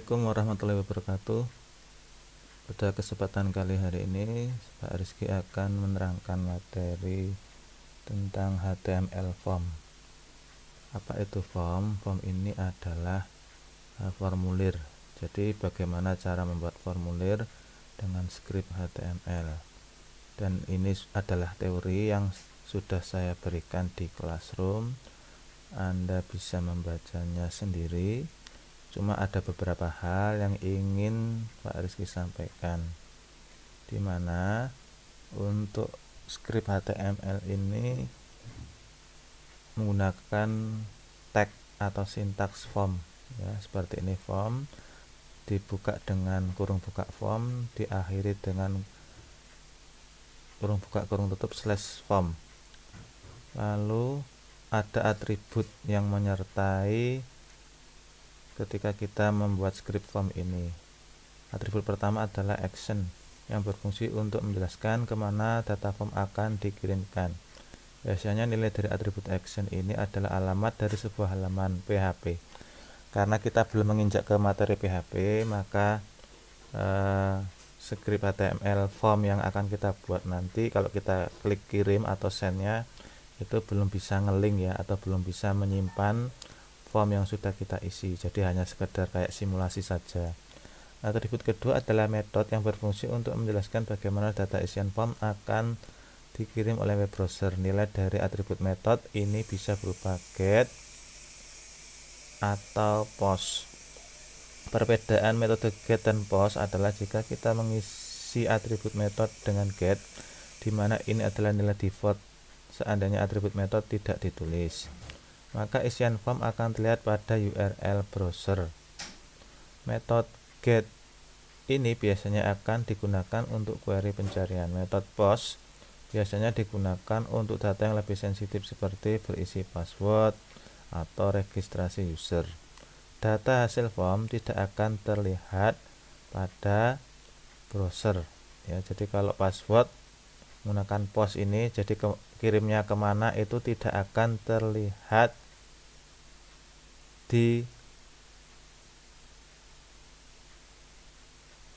Assalamualaikum warahmatullahi wabarakatuh. Pada kesempatan kali hari ini Pak Rizky akan menerangkan materi tentang HTML form. Apa itu form? Form ini adalah formulir. Jadi bagaimana cara membuat formulir dengan script HTML. Dan ini adalah teori yang sudah saya berikan di Classroom. Anda bisa membacanya sendiri. Cuma ada beberapa hal yang ingin Pak Rizky sampaikan, dimana untuk script HTML ini menggunakan tag atau sintaks form ya, seperti ini. Form dibuka dengan kurung buka form, diakhiri dengan kurung buka kurung tutup slash form. Lalu ada atribut yang menyertai ketika kita membuat script form ini. Atribut pertama adalah action yang berfungsi untuk menjelaskan kemana data form akan dikirimkan. Biasanya nilai dari atribut action ini adalah alamat dari sebuah halaman PHP. Karena kita belum menginjak ke materi PHP, maka script HTML form yang akan kita buat nanti, kalau kita klik kirim atau sendnya, itu belum bisa ngelink ya, atau belum bisa menyimpan form yang sudah kita isi. Jadi hanya sekedar kayak simulasi saja. Atribut kedua adalah metode yang berfungsi untuk menjelaskan bagaimana data isian form akan dikirim oleh web browser. Nilai dari atribut metode ini bisa berupa get atau post. Perbedaan metode get dan post adalah jika kita mengisi atribut metode dengan get, di mana ini adalah nilai default seandainya atribut metode tidak ditulis, maka isian form akan terlihat pada URL browser. Metode get ini biasanya akan digunakan untuk query pencarian. Metode post biasanya digunakan untuk data yang lebih sensitif seperti berisi password atau registrasi user. Data hasil form tidak akan terlihat pada browser ya. Jadi kalau password menggunakan post ini, jadi kirimnya kemana itu tidak akan terlihat di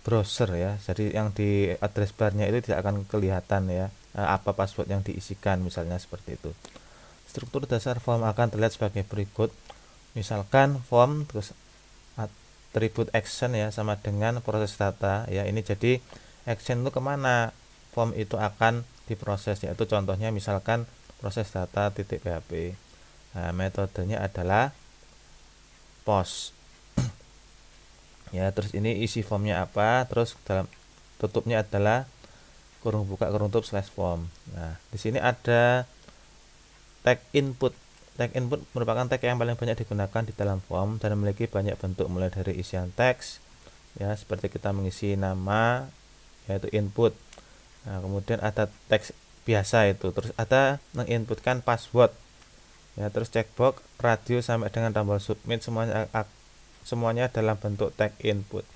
browser ya. Jadi yang di address barnya itu tidak akan kelihatan ya, apa password yang diisikan, misalnya seperti itu. Struktur dasar form akan terlihat sebagai berikut. Misalkan form terus atribut action ya, sama dengan proses data ya. Ini jadi action itu kemana form itu akan diproses, yaitu contohnya misalkan proses data .php. Nah, metodenya adalah post ya. Terus ini isi formnya apa, terus dalam tutupnya adalah kurung buka kurung tutup slash form. Nah, di sini ada tag input. Tag input merupakan tag yang paling banyak digunakan di dalam form dan memiliki banyak bentuk, mulai dari isian teks ya, seperti kita mengisi nama yaitu input. Nah, kemudian ada teks biasa itu, terus ada menginputkan password ya, terus checkbox, radio sampai dengan tombol submit, semuanya dalam bentuk tag input.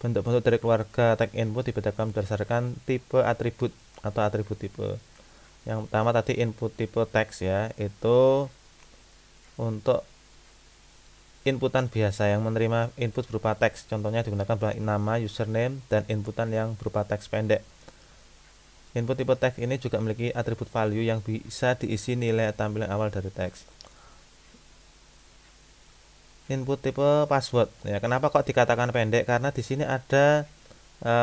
Bentuk-bentuk dari keluarga tag input dibedakan berdasarkan tipe atribut atau atribut tipe. Yang pertama tadi input tipe teks ya, itu untuk inputan biasa yang menerima input berupa teks, contohnya digunakan nama, username, dan inputan yang berupa teks pendek. Input tipe teks ini juga memiliki atribut value yang bisa diisi nilai tampilan awal dari teks. Input tipe password ya, kenapa kok dikatakan pendek? Karena di sini ada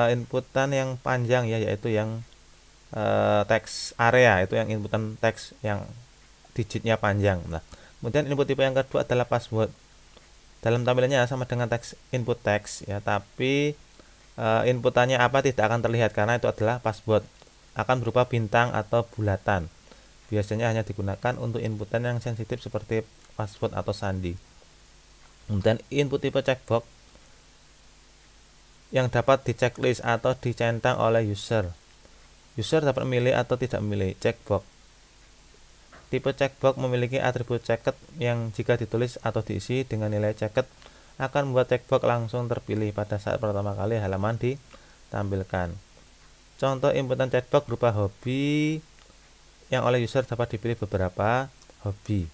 inputan yang panjang ya, yaitu yang teks area, itu yang inputan teks yang digitnya panjang. Nah, kemudian input tipe yang kedua adalah password. Dalam tampilannya sama dengan teks input teks ya, tapi inputannya apa tidak akan terlihat karena itu adalah password. Akan berupa bintang atau bulatan. Biasanya hanya digunakan untuk inputan yang sensitif seperti password atau sandi. Kemudian input tipe checkbox yang dapat diceklis atau dicentang oleh user. User dapat memilih atau tidak memilih checkbox. Tipe checkbox memiliki atribut checked yang jika ditulis atau diisi dengan nilai checked akan membuat checkbox langsung terpilih pada saat pertama kali halaman ditampilkan. Contoh inputan checkbox berupa hobi yang oleh user dapat dipilih beberapa hobi.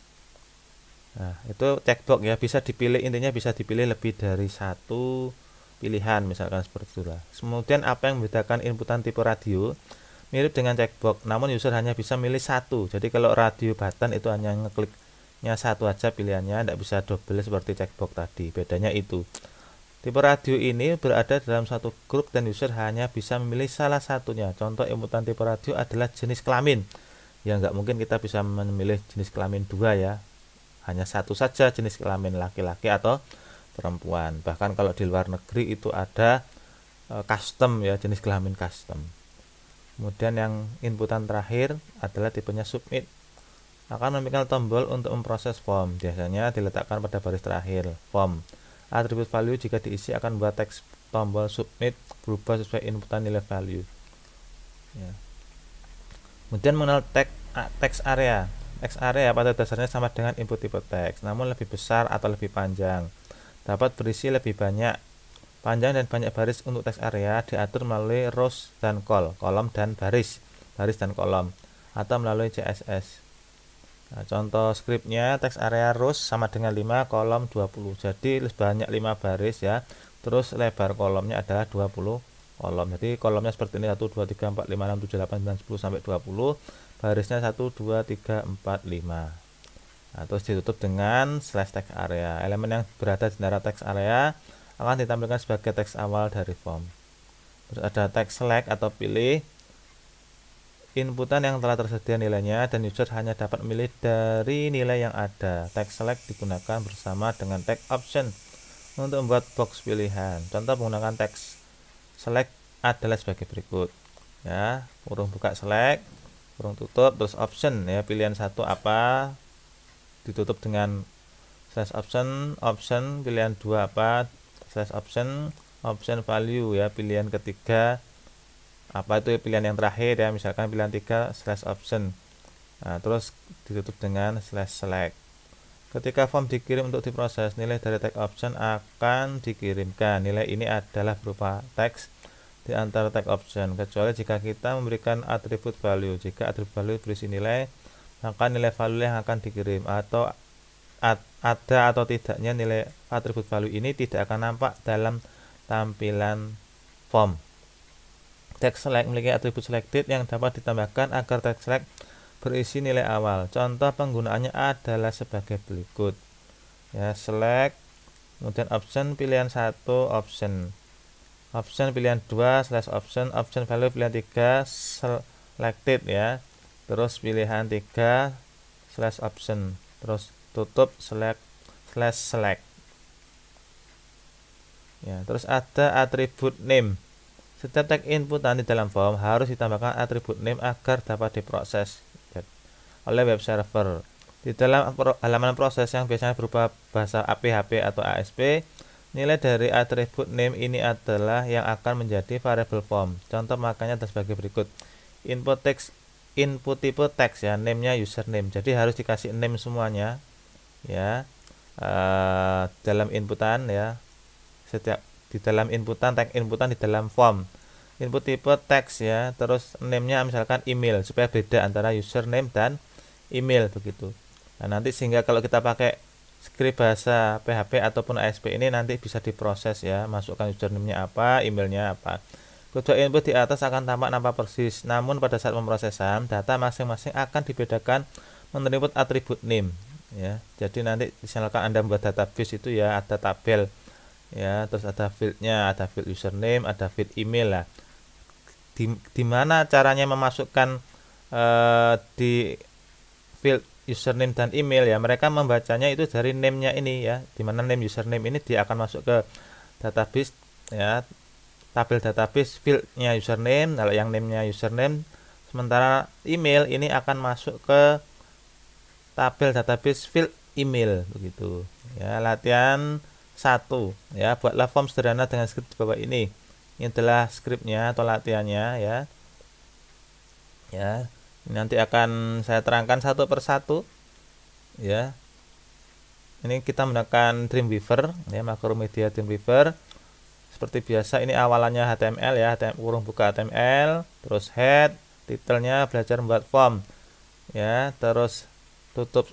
Nah, itu checkbox ya, bisa dipilih, intinya bisa dipilih lebih dari satu pilihan misalkan seperti itulah. Kemudian apa yang membedakan inputan tipe radio? Mirip dengan checkbox, namun user hanya bisa milih satu. Jadi kalau radio button itu hanya ngekliknya satu aja pilihannya, tidak bisa double seperti checkbox tadi. Bedanya itu. Tipe radio ini berada dalam satu grup dan user hanya bisa memilih salah satunya. Contoh inputan tipe radio adalah jenis kelamin. Ya nggak mungkin kita bisa memilih jenis kelamin dua ya. Hanya satu saja jenis kelamin, laki-laki atau perempuan. Bahkan kalau di luar negeri itu ada custom ya, jenis kelamin custom. Kemudian yang inputan terakhir adalah tipenya submit. Akan memiliki tombol untuk memproses form. Biasanya diletakkan pada baris terakhir form. Atribut value jika diisi akan membuat teks tombol submit berubah sesuai inputan nilai value. Ya. Kemudian mengenal teks area. Teks area pada dasarnya sama dengan input tipe teks, namun lebih besar atau lebih panjang. Dapat berisi lebih banyak. Panjang dan banyak baris untuk teks area diatur melalui rows dan kolom dan baris dan kolom, atau melalui CSS. Nah, contoh scriptnya teks area rows sama dengan 5 kolom 20. Jadi lebih banyak 5 baris ya. Terus lebar kolomnya adalah 20 kolom. Jadi kolomnya seperti ini 1 2 3 4 5 6 7 8 9 10 sampai 20. Barisnya 1 2 3 4 5. Nah, terus ditutup dengan slash text area. Elemen yang berada di antara text area akan ditampilkan sebagai teks awal dari form. Terus ada text select atau pilih. Inputan yang telah tersedia nilainya dan user hanya dapat memilih dari nilai yang ada. Text select digunakan bersama dengan text option untuk membuat box pilihan. Contoh menggunakan text select adalah sebagai berikut. Ya, kurung buka select, kurung tutup, terus option ya, pilihan satu apa, ditutup dengan slash option, pilihan dua apa, slash option value ya, pilihan ketiga apa itu pilihan yang terakhir ya, misalkan pilihan 3 slash option. Nah, terus ditutup dengan slash select. Ketika form dikirim untuk diproses, nilai dari text option akan dikirimkan. Nilai ini adalah berupa teks di antara text option, kecuali jika kita memberikan atribut value. Jika atribut value berisi nilai, maka nilai value yang akan dikirim, atau ada atau tidaknya nilai atribut value ini tidak akan nampak dalam tampilan form. Text select memiliki atribut selected yang dapat ditambahkan agar text select berisi nilai awal. Contoh penggunaannya adalah sebagai berikut. Ya, select, kemudian option pilihan 1, option pilihan 2 slash option value pilihan 3 selected ya. Terus pilihan 3 slash option. Terus tutup select slash select. Ya, terus ada atribut name. Setiap tag inputan di dalam form harus ditambahkan atribut name agar dapat diproses oleh web server. Di dalam halaman proses yang biasanya berupa bahasa PHP atau ASP, nilai dari atribut name ini adalah yang akan menjadi variable form. Contoh makanya ada sebagai berikut. Input tipe teks ya, name-nya username. Jadi harus dikasih name semuanya ya. Dalam inputan ya. Setiap di dalam inputan, tag inputan di dalam form, input tipe teks ya, terus name-nya misalkan email supaya beda antara username dan email begitu. Nah, nanti sehingga kalau kita pakai script bahasa PHP ataupun ASP ini nanti bisa diproses ya, masukkan username-nya apa, emailnya apa. Kedua input di atas akan nampak persis, namun pada saat pemrosesan data masing-masing akan dibedakan menurut atribut name ya. Jadi nanti misalkan Anda membuat database itu ya, ada tabel ya, terus ada fieldnya, ada field username, ada field email lah. Di mana caranya memasukkan di field username dan email ya, mereka membacanya itu dari name-nya ini ya, dimana name username ini dia akan masuk ke database ya, tabel database fieldnya username, kalau yang name-nya username, sementara email ini akan masuk ke tabel database field email begitu ya. Latihan 1 ya, buatlah form sederhana dengan script di bawah ini. Ini adalah scriptnya atau latihannya ya. Ya, nanti akan saya terangkan satu persatu ya. Ini kita menggunakan Dreamweaver ya, Makromedia Dreamweaver. Seperti biasa ini awalannya HTML ya, kurung buka HTML, terus head, titelnya belajar membuat form ya, terus tutup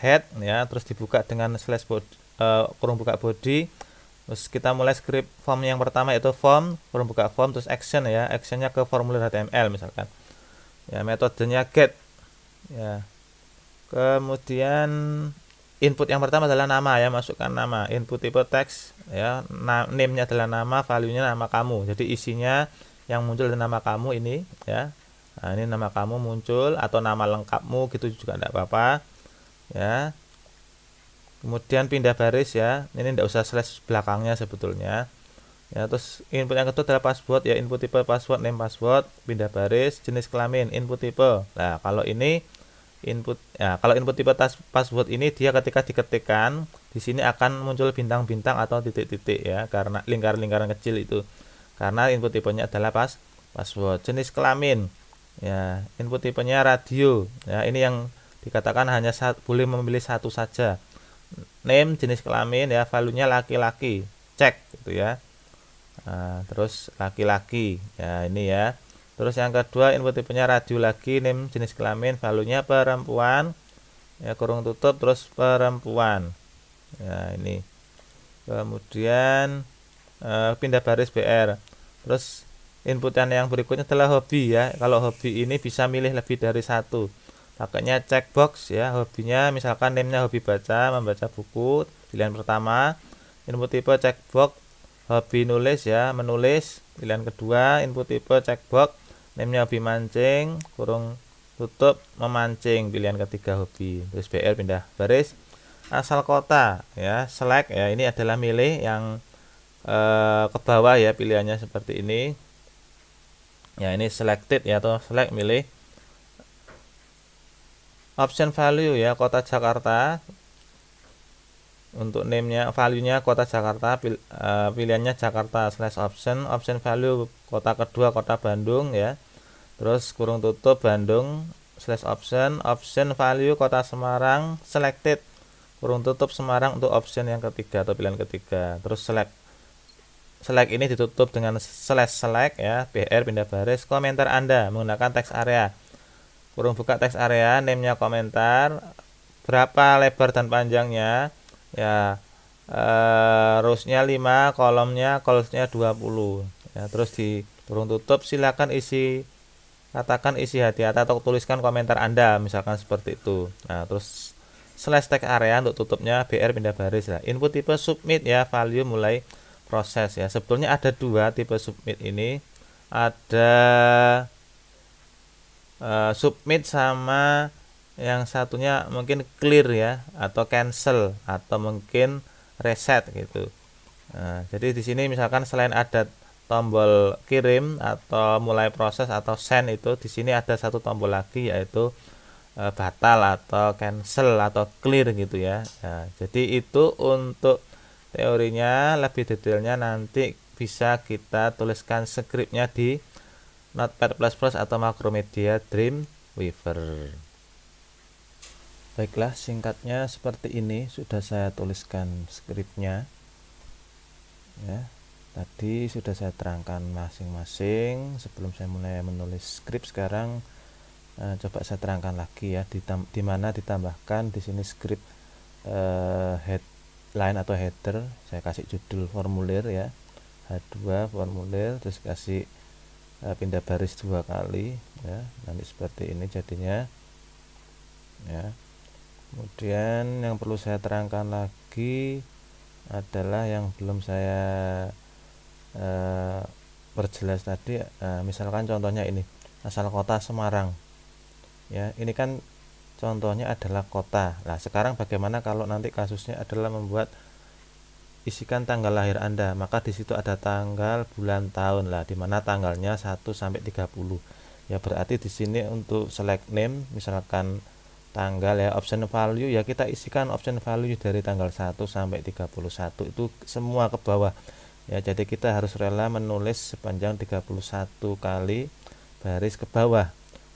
head ya, terus dibuka dengan slash body, kurung buka body. Terus kita mulai script form yang pertama yaitu form, kurung buka form, terus action ya, actionnya ke formulir HTML misalkan ya, metodenya get ya. Kemudian input yang pertama adalah nama ya, masukkan nama, input tipe teks ya, name-nya adalah nama, value-nya nama kamu, jadi isinya yang muncul dari nama kamu ini ya. Nah, ini nama kamu muncul atau nama lengkapmu gitu juga tidak apa-apa ya. Kemudian pindah baris ya, ini tidak usah slash belakangnya sebetulnya ya. Terus input yang kedua adalah password ya, input tipe password, name password, pindah baris, jenis kelamin, input tipe. Nah kalau ini input ya, kalau input tipe password ini dia ketika diketikkan di sini akan muncul bintang-bintang atau titik-titik ya, karena lingkaran-lingkaran kecil itu karena input tipenya adalah password. Jenis kelamin ya, input tipenya radio ya, ini yang dikatakan hanya boleh memilih satu saja. Name, jenis kelamin ya, value-nya laki-laki, cek gitu ya. Nah, terus laki-laki ya, ini ya. Terus yang kedua input tipenya radio lagi, name, jenis kelamin, value-nya perempuan ya, kurung tutup, terus perempuan ya, ini. Kemudian pindah baris BR. Terus inputan yang berikutnya adalah hobi ya, kalau hobi ini bisa milih lebih dari satu, pakainya checkbox ya, hobinya misalkan name-nya hobi baca, membaca buku, pilihan pertama. Input tipe checkbox, hobi nulis ya, menulis, pilihan kedua. Input tipe checkbox, name-nya hobi mancing, kurung tutup, memancing, pilihan ketiga hobi. Terus BR pindah baris. Asal kota ya, select ya, ini adalah milih yang ke bawah ya, pilihannya seperti ini ya, ini selected ya, atau select, milih. Option value ya, kota Jakarta, untuk name-nya, value-nya kota Jakarta, pilihannya Jakarta slash option. Option value kota kedua kota Bandung ya, terus kurung tutup Bandung slash option. Option value kota Semarang, selected, kurung tutup Semarang untuk option yang ketiga atau pilihan ketiga. Terus select ini ditutup dengan slash select ya, BR pindah baris. Komentar Anda menggunakan teks area, kurung buka teks area, name-nya komentar, berapa lebar dan panjangnya ya, rows-nya 5, kolomnya columns-nya 20 ya. Terus di kurung tutup silakan katakan isi hati-hati atau tuliskan komentar Anda misalkan seperti itu. Nah terus slash teks area untuk tutupnya, BR pindah baris lah. Input tipe submit ya, value mulai proses ya. Sebetulnya ada dua tipe submit ini, ada submit sama yang satunya mungkin clear ya, atau cancel, atau mungkin reset gitu. Nah, jadi di sini misalkan selain ada tombol kirim atau mulai proses atau send, itu di sini ada satu tombol lagi yaitu batal atau cancel atau clear gitu ya. Nah, jadi itu untuk teorinya, lebih detailnya nanti bisa kita tuliskan skripnya di Notepad++ atau Macromedia Dreamweaver. Baiklah, singkatnya seperti ini sudah saya tuliskan skripnya ya. Tadi sudah saya terangkan masing-masing sebelum saya mulai menulis skrip. Sekarang coba saya terangkan lagi ya, di mana ditambahkan di sini skrip headline atau header. Saya kasih judul formulir ya, H2 formulir, terus kasih pindah baris 2 kali ya, nanti seperti ini jadinya ya. Kemudian yang perlu saya terangkan lagi adalah yang belum saya perjelas tadi, misalkan contohnya ini, asal kota Semarang ya, ini kan contohnya adalah kota. Nah sekarang bagaimana kalau nanti kasusnya adalah membuat isikan tanggal lahir Anda, maka di situ ada tanggal, bulan, tahun lah, dimana tanggalnya 1 sampai 30 ya. Berarti di sini untuk select name misalkan tanggal ya, option value ya, kita isikan option value dari tanggal 1 sampai 31 itu semua ke bawah ya. Jadi kita harus rela menulis sepanjang 31 kali baris ke bawah.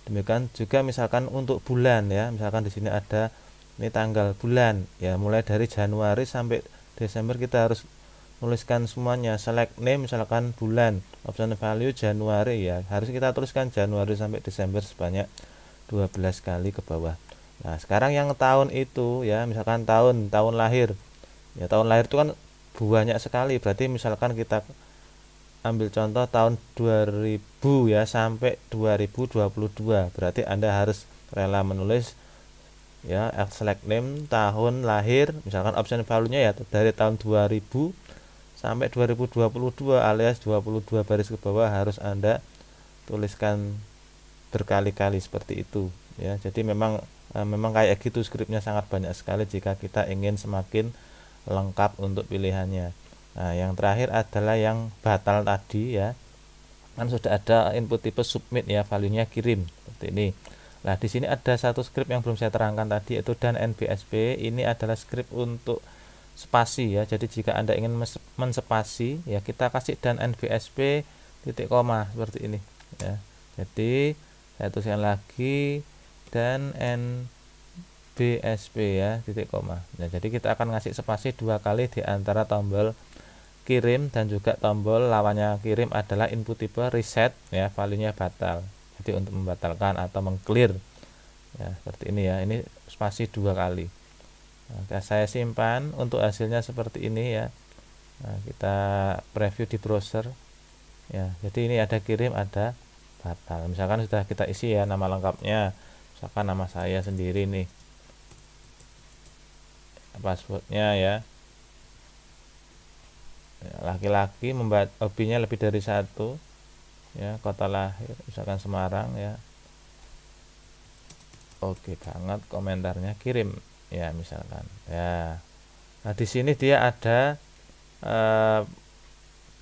Demikian juga misalkan untuk bulan ya, misalkan di sini ada ini tanggal bulan ya, mulai dari Januari sampai Desember kita harus nuliskan semuanya. Select name misalkan bulan, option value Januari ya, harus kita tuliskan Januari sampai Desember sebanyak 12 kali ke bawah. Nah, sekarang yang tahun itu ya, misalkan tahun lahir. Ya, tahun lahir itu kan banyak sekali. Berarti misalkan kita ambil contoh tahun 2000 ya sampai 2022. Berarti Anda harus rela menulis ya select name tahun lahir, misalkan option value-nya ya dari tahun 2000 sampai 2022 alias 22 baris ke bawah harus Anda tuliskan berkali-kali seperti itu ya. Jadi memang kayak gitu, skripnya sangat banyak sekali jika kita ingin semakin lengkap untuk pilihannya. Nah, yang terakhir adalah yang batal tadi ya. Kan sudah ada input tipe submit ya, value-nya kirim seperti ini. Nah, di sini ada satu script yang belum saya terangkan tadi, yaitu dan NBSP. Ini adalah script untuk spasi ya. Jadi jika Anda ingin menspasi ya, kita kasih dan NBSP titik koma seperti ini ya. Jadi saya tuliskan lagi dan NBSP ya titik koma. Nah, jadi kita akan ngasih spasi 2 kali di antara tombol kirim dan juga tombol lawannya kirim adalah input tipe reset ya, value-nya batal. Jadi untuk membatalkan atau mengclear ya seperti ini ya, ini spasi 2 kali. Nah, saya simpan untuk hasilnya seperti ini ya. Nah, kita preview di browser ya. Jadi ini ada kirim, ada batal. Misalkan sudah kita isi ya nama lengkapnya, misalkan nama saya sendiri nih, passwordnya ya, laki-laki, hobinya lebih dari satu ya, kota lahir misalkan Semarang ya, oke banget, komentarnya kirim ya misalkan ya. Nah, di sini dia ada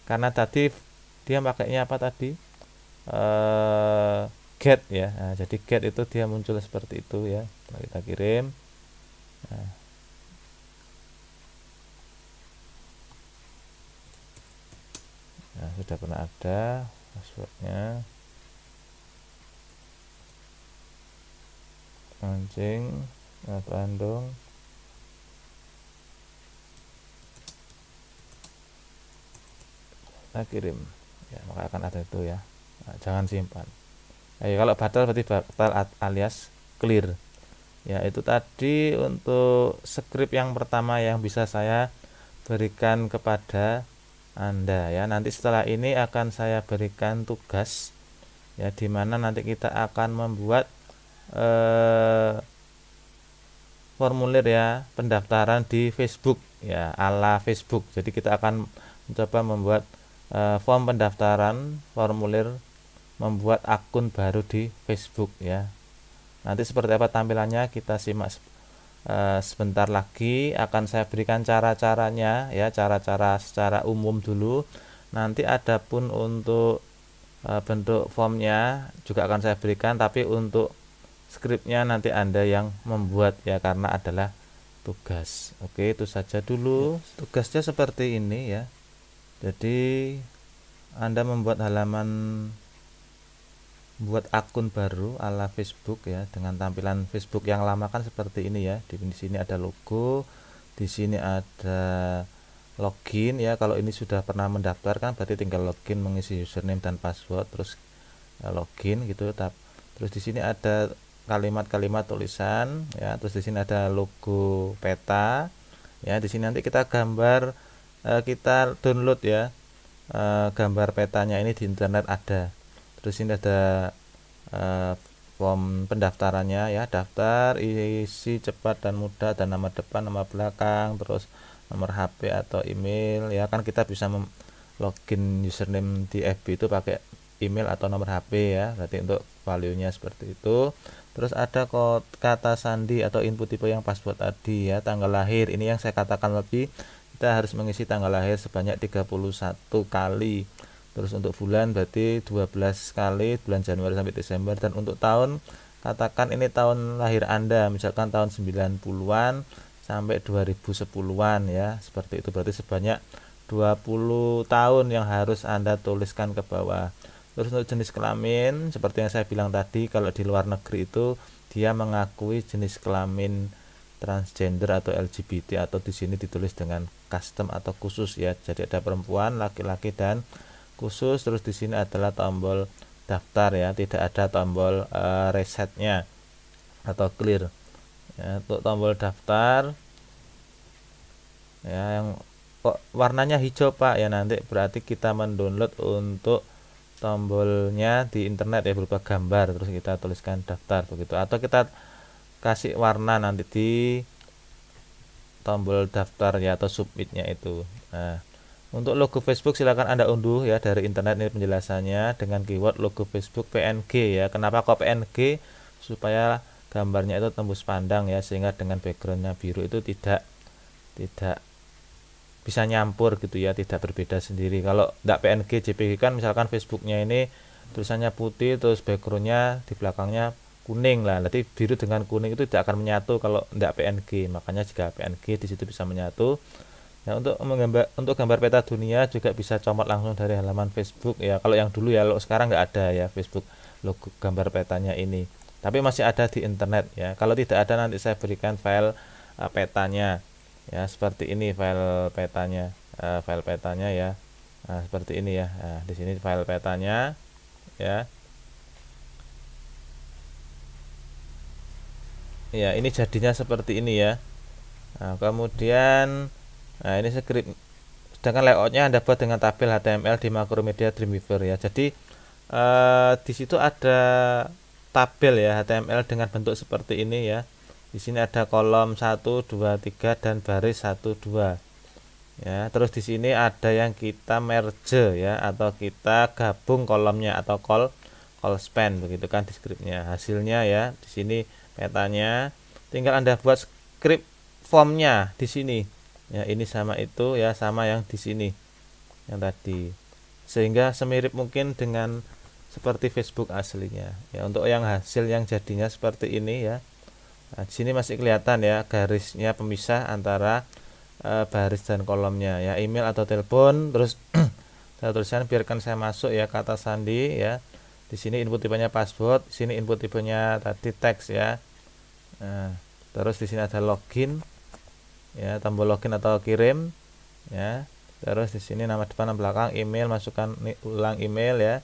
karena tadi dia pakainya apa tadi, get ya. Nah, jadi get itu dia muncul seperti itu ya. Nah, kita kirim. Nah, sudah pernah ada passwordnya, mancing Bandung. Kita kirim ya, maka akan ada itu ya. Nah, jangan simpan. Nah, ya, kalau batal berarti batal alias clear ya. Itu tadi untuk script yang pertama yang bisa saya berikan kepada Anda ya. Nanti setelah ini akan saya berikan tugas ya, dimana nanti kita akan membuat formulir ya pendaftaran di Facebook ya, ala Facebook. Jadi kita akan mencoba membuat form pendaftaran, formulir membuat akun baru di Facebook ya. Nanti seperti apa tampilannya kita simak sebentar lagi. Akan saya berikan cara-caranya ya, cara-cara secara umum dulu. Nanti adapun untuk bentuk formnya juga akan saya berikan, tapi untuk skripnya nanti Anda yang membuat ya, karena adalah tugas. Oke, itu saja dulu. Tugasnya seperti ini ya. Jadi Anda membuat halaman, buat akun baru ala Facebook ya, dengan tampilan Facebook yang lama kan seperti ini ya. Di sini ada logo, di sini ada login ya. Kalau ini sudah pernah mendaftar kan berarti tinggal login, mengisi username dan password, terus login gitu. Terus di sini ada kalimat-kalimat tulisan ya. Terus di sini ada logo peta ya. Di sini nanti kita gambar, kita download ya gambar petanya ini di internet ada. Terus ini ada form pendaftarannya ya, daftar, isi cepat dan mudah, dan nama depan, nama belakang, terus nomor HP atau email ya. Kan kita bisa login username di FB itu pakai email atau nomor HP ya, berarti untuk value nya seperti itu. Terus ada kata sandi atau input tipe yang password tadi ya. Tanggal lahir, ini yang saya katakan lebih, kita harus mengisi tanggal lahir sebanyak 31 kali. Terus untuk bulan berarti 12 kali, bulan Januari sampai Desember. Dan untuk tahun, katakan ini tahun lahir Anda, misalkan tahun 90-an sampai 2010-an ya, seperti itu. Berarti sebanyak 20 tahun yang harus Anda tuliskan ke bawah. Terus untuk jenis kelamin, seperti yang saya bilang tadi, kalau di luar negeri itu dia mengakui jenis kelamin transgender atau LGBT, atau di sini ditulis dengan custom atau khusus ya. Jadi ada perempuan, laki-laki dan khusus. Terus di sini adalah tombol daftar ya, tidak ada tombol resetnya atau clear. Ya, untuk tombol daftar ya, yang kok warnanya hijau Pak, ya nanti berarti kita mendownload untuk tombolnya di internet ya, berupa gambar, terus kita tuliskan daftar begitu, atau kita kasih warna nanti di tombol daftar ya, atau submitnya itu. Nah, untuk logo Facebook silakan Anda unduh ya dari internet, ini penjelasannya dengan keyword logo Facebook PNG ya. Kenapa kok PNG? Supaya gambarnya itu tembus pandang ya, sehingga dengan backgroundnya biru itu tidak bisa nyampur gitu ya, tidak berbeda sendiri. Kalau tidak PNG JPG kan, misalkan Facebooknya ini tulisannya putih terus backgroundnya di belakangnya kuning lah, nanti biru dengan kuning itu tidak akan menyatu kalau tidak PNG. Makanya jika PNG di situ bisa menyatu. Nah, untuk gambar peta dunia juga bisa comot langsung dari halaman Facebook ya. Kalau yang dulu ya, kalau sekarang nggak ada ya Facebook logo gambar petanya ini. Tapi masih ada di internet ya. Kalau tidak ada nanti saya berikan file petanya. Ya, seperti ini file petanya. File petanya ya. Nah, seperti ini ya. Nah, di sini file petanya ya. Ya, ini jadinya seperti ini ya. Nah, kemudian ini script. Sedangkan layoutnya Anda buat dengan tabel HTML di Macromedia Dreamweaver ya. Jadi di situ ada tabel ya HTML dengan bentuk seperti ini ya. Di sini ada kolom 1, 2, 3 dan baris 1, 2. Ya, terus di sini ada yang kita merge ya, atau kita gabung kolomnya, atau call span begitu kan di scriptnya. Hasilnya ya di sini petanya. Tinggal Anda buat script formnya di sini. Ya, ini sama itu ya, sama yang di sini yang tadi. Sehingga semirip mungkin dengan seperti Facebook aslinya. Ya, untuk yang hasil yang jadinya seperti ini ya. Nah, di sini masih kelihatan ya garisnya pemisah antara baris dan kolomnya ya, email atau telepon. Terus saya tuliskan biarkan saya masuk ya, kata sandi ya. Di sini input tipenya password, di sini input tipenya tadi teks ya. Nah, terus di sini ada login ya, tombol login atau kirim ya. Terus di sini nama depan nama belakang, email, masukkan ulang email ya.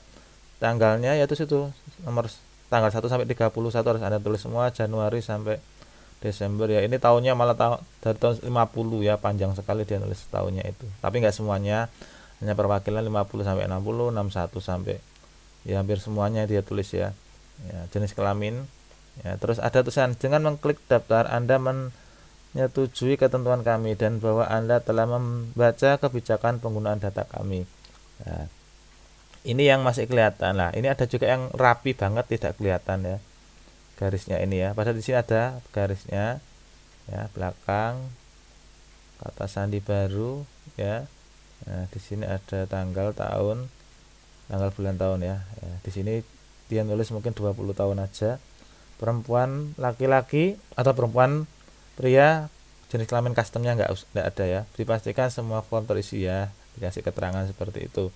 Tanggalnya yaitu situ nomor tanggal 1 sampai 31 harus Anda tulis semua, Januari sampai Desember ya. Ini tahunnya malah dari tahun 50 ya, panjang sekali dia nulis tahunnya itu. Tapi nggak semuanya, hanya perwakilan 50 sampai 60, 61 sampai ya hampir semuanya dia tulis ya. Ya, jenis kelamin. Ya, terus ada tulisan dengan mengklik daftar Anda menyetujui ketentuan kami dan bahwa Anda telah membaca kebijakan penggunaan data kami. Nah, ini yang masih kelihatan lah. Ini ada juga yang rapi banget tidak kelihatan ya garisnya ini ya. Padahal di sini ada garisnya ya, belakang, kata sandi baru ya. Nah, di sini ada tanggal, tahun, tanggal, bulan, tahun ya. Ya, di sini dia nulis mungkin 20 tahun aja. Perempuan, laki-laki atau perempuan, pria, jenis kelamin customnya nggak ada ya. Dipastikan semua form terisi ya. Dikasih keterangan seperti itu.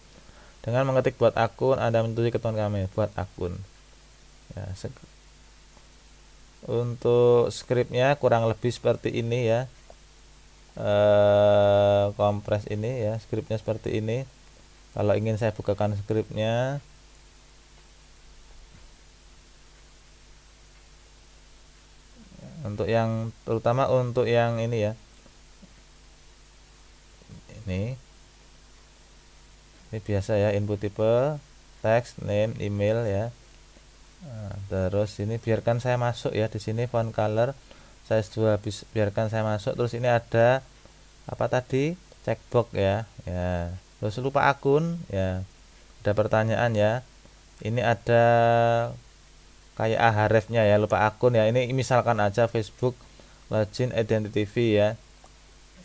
Dengan mengetik buat akun, Anda menyetujui ketentuan kami, buat akun. Ya, untuk scriptnya kurang lebih seperti ini ya. Kompres ini ya, scriptnya seperti ini. Kalau ingin saya bukakan scriptnya, untuk yang terutama untuk yang ini ya, ini biasa ya, input tipe, text, name, email ya. Nah, terus ini biarkan saya masuk ya, di sini font color size 2 biarkan saya masuk. Terus ini ada apa tadi, checkbox ya. Ya, terus lupa akun ya, ada pertanyaan ya. Ini ada kayak ahrefnya ya, lupa akun ya. Ini misalkan aja Facebook login identity ya.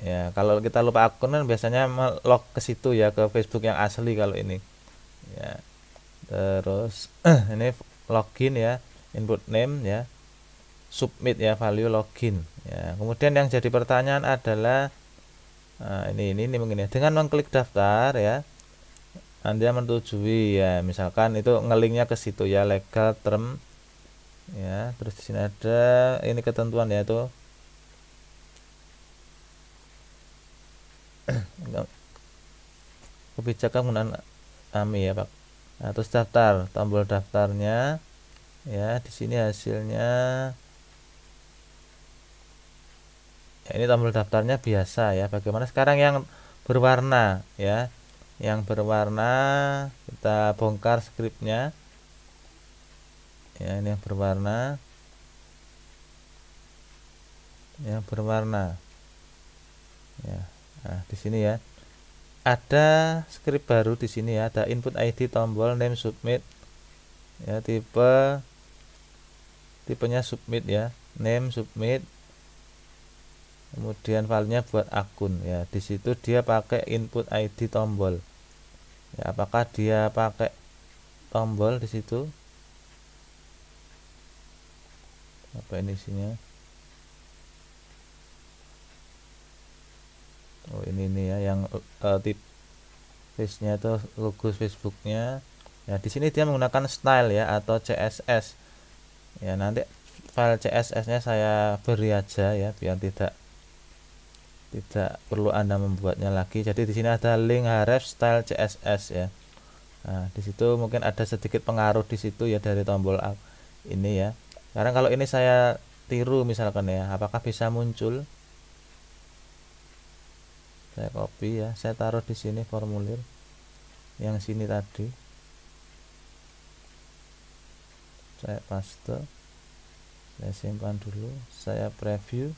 Ya, kalau kita lupa akun kan biasanya log ke situ ya, ke Facebook yang asli kalau ini. Ya. Terus ini login ya, input name ya, submit ya, value login ya. Kemudian yang jadi pertanyaan adalah ini mungkin ya, dengan mengklik daftar ya, Anda menyetujui ya, misalkan itu ngelinknya ke situ ya, legal term ya. Terus di sini ada ini ketentuan ya, itu kebijakan penggunaan kami ya Pak. Nah, terus daftar, tombol daftarnya ya, di sini hasilnya Ini tombol daftarnya biasa ya. Bagaimana sekarang yang berwarna ya? Yang berwarna kita bongkar skripnya. Ya, ini yang berwarna. Yang berwarna. Ya. Nah, di sini ya. Ada skrip baru di sini ya. Ada input ID, tombol, name, submit. Ya, tipenya submit ya. Name, submit. Kemudian filenya buat akun ya. Di situ dia pakai input ID, tombol. Ya, apakah dia pakai tombol di situ? Apa ini isinya? Oh, ini ya yang tip face-nya itu logo Facebooknya. Ya, di sini dia menggunakan style ya atau CSS. Ya, nanti file CSS-nya saya beri aja ya biar tidak perlu Anda membuatnya lagi. Jadi di sini ada link href style CSS ya. Nah, di situ mungkin ada sedikit pengaruh di situ ya dari tombol ini ya. Karena kalau ini saya tiru misalkan ya, apakah bisa muncul? Saya copy ya, saya taruh di sini formulir yang sini tadi. Saya paste. Saya simpan dulu, saya preview.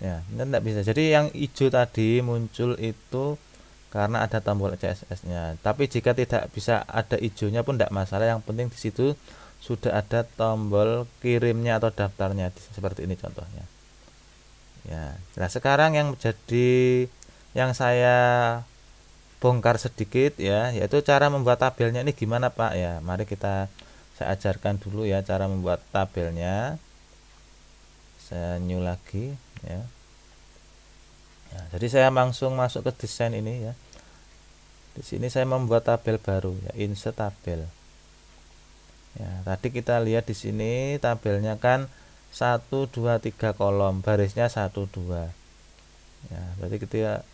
Ya, ini tidak bisa. Jadi yang hijau tadi muncul itu karena ada tombol CSS-nya. Tapi jika tidak bisa ada hijaunya pun tidak masalah. Yang penting di situ sudah ada tombol kirimnya atau daftarnya seperti ini contohnya. Ya, nah sekarang yang saya bongkar sedikit ya, yaitu cara membuat tabelnya ini gimana Pak ya. Mari saya ajarkan dulu ya cara membuat tabelnya. Saya new lagi ya. Ya, jadi saya langsung masuk ke desain ini ya. Di sini saya membuat tabel baru ya, insert tabel. Ya, tadi kita lihat di sini tabelnya kan 1 2 3 kolom, barisnya 1 2. Ya, berarti kita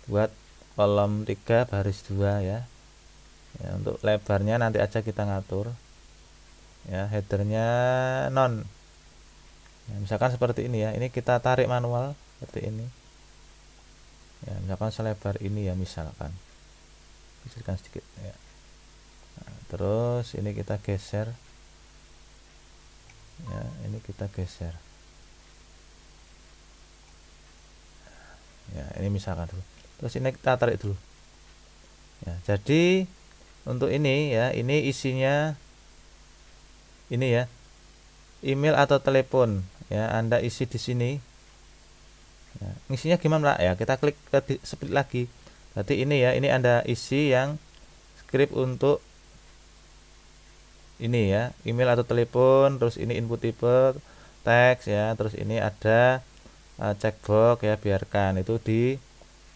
buat kolom 3 baris 2 ya. Ya, untuk lebarnya nanti aja kita ngatur. Ya, headernya non. Ya, misalkan seperti ini ya. Ini kita tarik manual seperti ini. Ya, misalkan selebar ini ya misalkan. Kecilkan sedikit ya. Nah, terus ini kita geser. Ya, ini kita geser. Ya, ini misalkan dulu. Terus ini kita tarik dulu. Ya, jadi untuk ini ya, ini isinya ini ya. Email atau telepon ya, Anda isi di sini. Ya, isinya gimana ya? Kita klik ke split lagi. Berarti ini ya, ini Anda isi yang script untuk ini ya, email atau telepon, terus ini input tipe teks ya, terus ini ada checkbox ya, biarkan itu di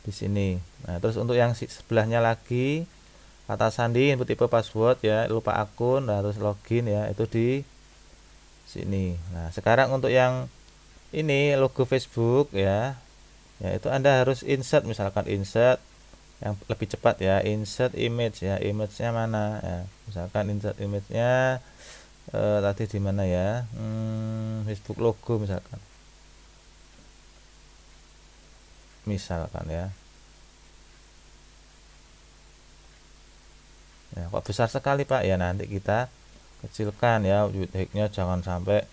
sini. Nah, terus untuk yang sebelahnya lagi kata sandi, input tipe password ya, lupa akun, nah, terus login ya, itu di sini. Nah, sekarang untuk yang ini logo Facebook ya, ya itu Anda harus insert, misalkan insert yang lebih cepat ya, insert image ya, image-nya mana ya, misalkan insert image-nya tadi di mana ya, Facebook logo misalkan ya. Ya, kok besar sekali Pak ya, nanti kita kecilkan ya, width height-nya jangan sampai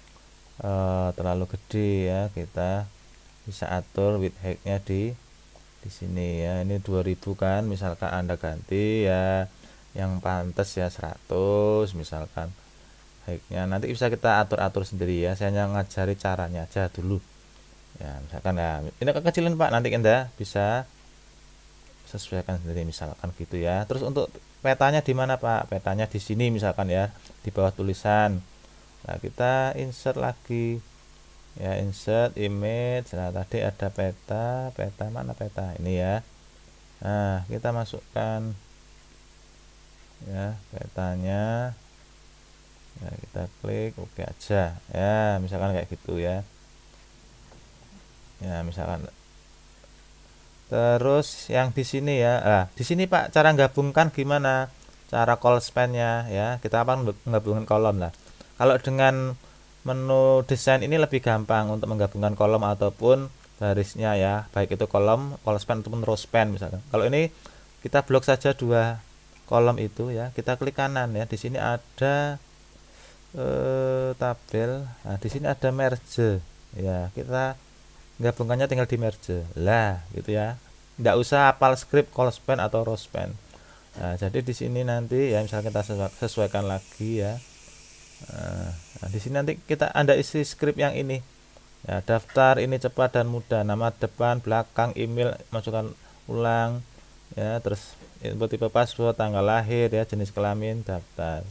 terlalu gede ya, kita bisa atur width height-nya di sini ya. Ini 2000 kan, misalkan Anda ganti ya yang pantas ya 100 misalkan height-nya, nanti bisa kita atur-atur sendiri ya, saya hanya ngajari caranya aja dulu ya. Misalkan ya ini kekecilan Pak, nanti Anda bisa sesuaikan sendiri misalkan gitu ya. Terus untuk petanya di mana Pak? Petanya di sini misalkan ya, di bawah tulisan. Nah, kita insert lagi ya, insert image. Nah, tadi ada peta mana peta ini ya. Nah, kita masukkan ya petanya ya, kita klik oke aja ya, misalkan kayak gitu ya. Ya, misalkan terus yang di sini ya, di sini Pak cara gabungkan gimana, cara call span-nya ya, kita apa gabungin kolom lah. Kalau dengan menu desain ini lebih gampang untuk menggabungkan kolom ataupun barisnya ya, baik itu kolom span ataupun row span misalkan. Kalau ini kita blok saja dua kolom itu ya, kita klik kanan ya, di sini ada tabel. Nah, di sini ada merge ya, kita gabungannya tinggal di merge lah gitu ya, nggak usah hafal script call span atau row span. Nah, jadi di sini nanti ya, misalnya kita sesuaikan lagi ya. Nah, di sini nanti kita Anda isi script yang ini ya, daftar ini cepat dan mudah, nama depan belakang, email masukkan ulang ya, terus input tipe password, tanggal lahir ya, jenis kelamin, daftar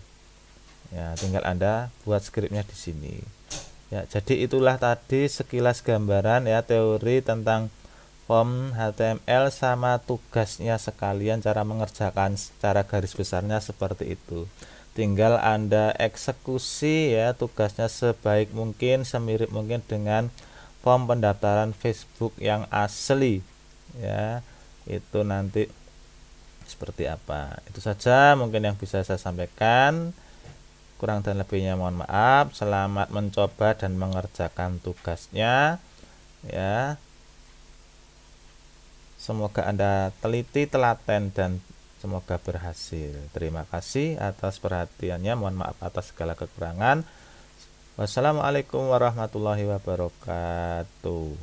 ya, tinggal Anda buat scriptnya di sini ya. Jadi itulah tadi sekilas gambaran ya, teori tentang form HTML sama tugasnya sekalian, cara mengerjakan secara garis besarnya seperti itu. Tinggal Anda eksekusi ya tugasnya sebaik mungkin, semirip mungkin dengan form pendaftaran Facebook yang asli ya. Itu nanti seperti apa. Itu saja mungkin yang bisa saya sampaikan. Kurang dan lebihnya mohon maaf. Selamat mencoba dan mengerjakan tugasnya ya. Semoga Anda teliti, telaten, dan semoga berhasil. Terima kasih atas perhatiannya. Mohon maaf atas segala kekurangan. Wassalamualaikum warahmatullahi wabarakatuh.